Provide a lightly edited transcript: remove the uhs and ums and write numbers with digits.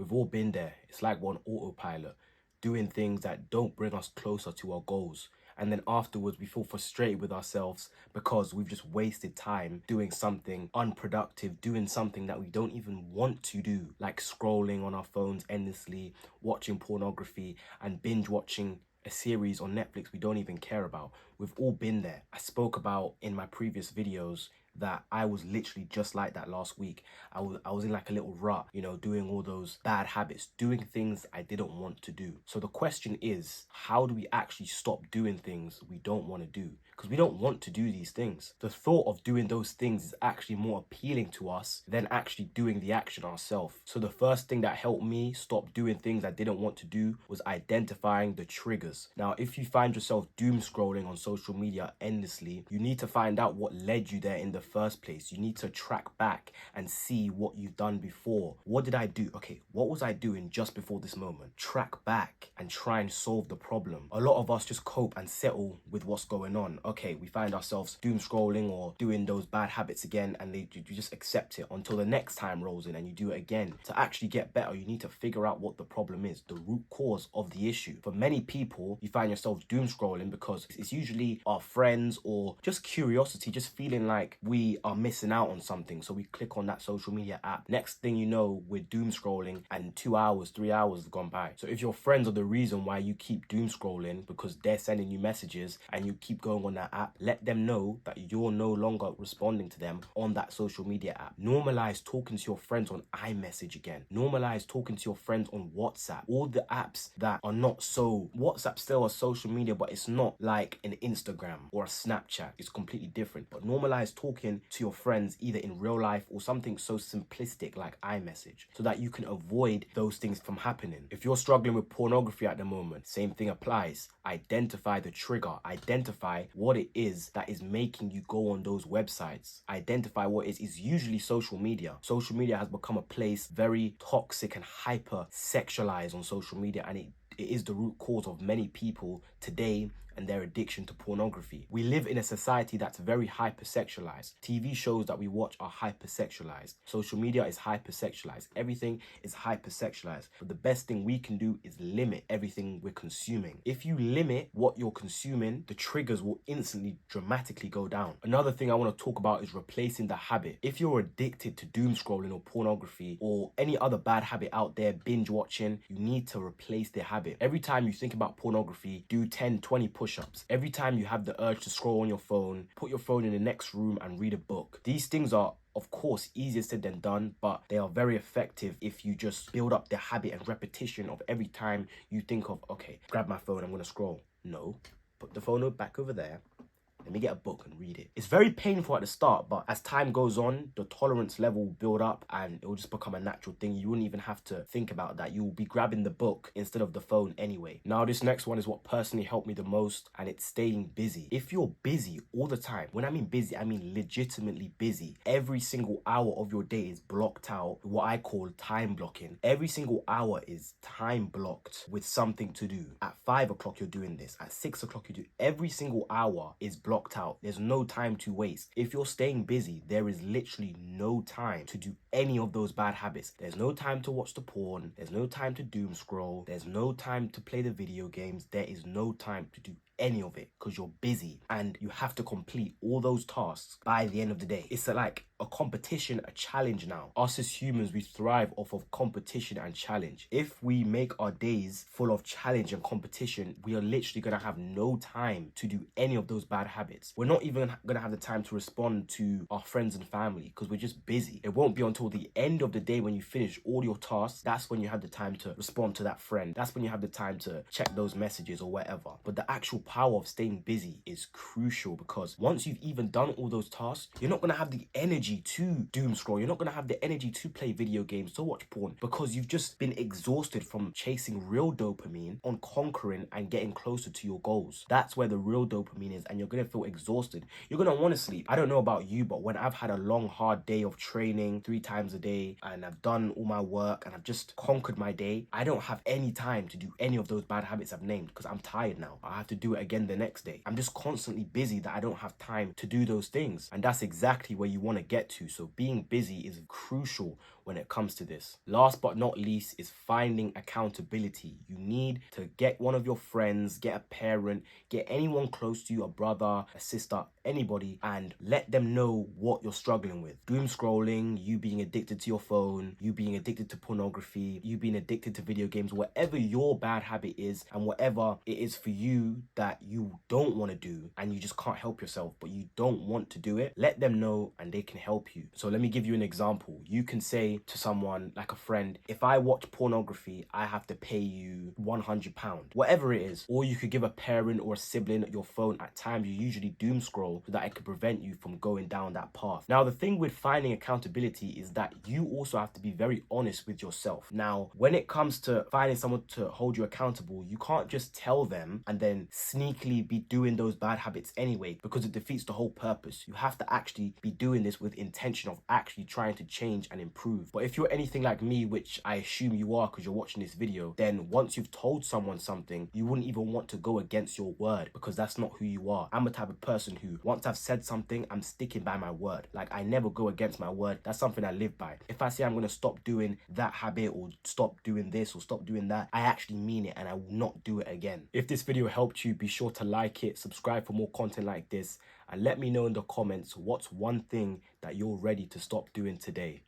We've all been there. It's like we're on autopilot, doing things that don't bring us closer to our goals. And then afterwards, we feel frustrated with ourselves because we've just wasted time doing something unproductive, doing something that we don't even want to do, like scrolling on our phones endlessly, watching pornography, and binge watching a series on Netflix we don't even care about. We've all been there. I spoke about in my previous videos that I was literally just like that last week. I was in like a little rut, doing all those bad habits, doing things I didn't want to do. So the question is, how do we actually stop doing things we don't want to do? Because we don't want to do these things. The thought of doing those things is actually more appealing to us than actually doing the action ourselves. So the first thing that helped me stop doing things I didn't want to do was identifying the triggers. Now, if you find yourself doom scrolling on social media endlessly, you need to find out what led you there in the first place. You need to track back and see what you've done before. What did I do? Okay, what was I doing just before this moment? Track back and try and solve the problem. A lot of us just cope and settle with what's going on. Okay, we find ourselves doom scrolling or doing those bad habits again, and you just accept it until the next time rolls in and you do it again. To actually get better, you need to figure out what the problem is, the root cause of the issue. For many people, you find yourself doom scrolling because it's usually our friends or just curiosity, just feeling like we are missing out on something. So we click on that social media app. Next thing you know, we're doom scrolling and 2 hours, 3 hours have gone by. So if your friends are the reason why you keep doom scrolling because they're sending you messages and you keep going on that app, let them know that you're no longer responding to them on that social media app. Normalize talking to your friends on iMessage again. Normalize talking to your friends on WhatsApp. All the apps that are not so... WhatsApp still a social media, but it's not like an Instagram or a Snapchat. It's completely different. But normalize talking to your friends either in real life or something so simplistic like iMessage so that you can avoid those things from happening. If you're struggling with pornography at the moment, same thing applies. Identify the trigger. Identify what it is that is making you go on those websites. Identify what it is. It's usually social media. Social media has become a place very toxic and hyper sexualized on social media, and it is the root cause of many people today and their addiction to pornography. We live in a society that's very hypersexualized. TV shows that we watch are hypersexualized. Social media is hypersexualized. Everything is hypersexualized. But the best thing we can do is limit everything we're consuming. If you limit what you're consuming, the triggers will instantly dramatically go down. Another thing I want to talk about is replacing the habit. If you're addicted to doom scrolling or pornography or any other bad habit out there, binge watching, you need to replace the habit. Every time you think about pornography, do 10, 20 push-ups. Every time you have the urge to scroll on your phone, put your phone in the next room and read a book. These things are, of course, easier said than done, but they are very effective if you just build up the habit and repetition of every time you think of, okay, grab my phone, I'm going to scroll. No, put the phone back over there. Let me get a book and read it. It's very painful at the start, but as time goes on, the tolerance level will build up and it will just become a natural thing. You wouldn't even have to think about that. You will be grabbing the book instead of the phone anyway. Now, this next one is what personally helped me the most, and it's staying busy. If you're busy all the time, when I mean busy, I mean legitimately busy. Every single hour of your day is blocked out, what I call time blocking. Every single hour is time blocked with something to do. At 5 o'clock, you're doing this. At 6 o'clock, you do. Every single hour is blocked out. There's no time to waste. If you're staying busy, there is literally no time to do any of those bad habits. There's no time to watch the porn. There's no time to doom scroll. There's no time to play the video games. There is no time to do any of it because you're busy and you have to complete all those tasks by the end of the day. It's like a competition, a challenge now. Us as humans, we thrive off of competition and challenge. If we make our days full of challenge and competition, we are literally going to have no time to do any of those bad habits. We're not even going to have the time to respond to our friends and family because we're just busy. It won't be until the end of the day when you finish all your tasks, that's when you have the time to respond to that friend. That's when you have the time to check those messages or whatever. But the actual power of staying busy is crucial because once you've even done all those tasks, you're not going to have the energy to doom scroll. You're not going to have the energy to play video games, to watch porn, because you've just been exhausted from chasing real dopamine on conquering and getting closer to your goals. That's where the real dopamine is, and you're going to feel exhausted. You're gonna want to sleep. I don't know about you, but when I've had a long, hard day of training 3 times a day and I've done all my work and I've just conquered my day, I don't have any time to do any of those bad habits I've named because I'm tired now. I have to do it again the next day. I'm just constantly busy that I don't have time to do those things. And that's exactly where you want to get to. So being busy is crucial when it comes to this. Last but not least is finding accountability. You need to get one of your friends, get a parent, get anyone close to you, a brother, a sister, anybody, and let them know what you're struggling with. Doom scrolling, you being addicted to your phone, you being addicted to pornography, you being addicted to video games, whatever your bad habit is and whatever it is for you that you don't want to do and you just can't help yourself, but you don't want to do it, let them know and they can help you. So let me give you an example. You can say to someone like a friend, if I watch pornography, I have to pay you £100, whatever it is. Or you could give a parent or a sibling your phone at times you usually doom scroll so that it could prevent you from going down that path. Now, the thing with finding accountability is that you also have to be very honest with yourself. Now, when it comes to finding someone to hold you accountable, you can't just tell them and then sneakily be doing those bad habits anyway, because it defeats the whole purpose. You have to actually be doing this with intention of actually trying to change and improve. But if you're anything like me, which I assume you are because you're watching this video, then once you've told someone something, you wouldn't even want to go against your word because that's not who you are. I'm a type of person who, once I've said something, I'm sticking by my word. Like, I never go against my word. That's something I live by. If I say I'm going to stop doing that habit or stop doing this or stop doing that, I actually mean it and I will not do it again. If this video helped you, be sure to like it, subscribe for more content like this, and let me know in the comments what's one thing that you're ready to stop doing today.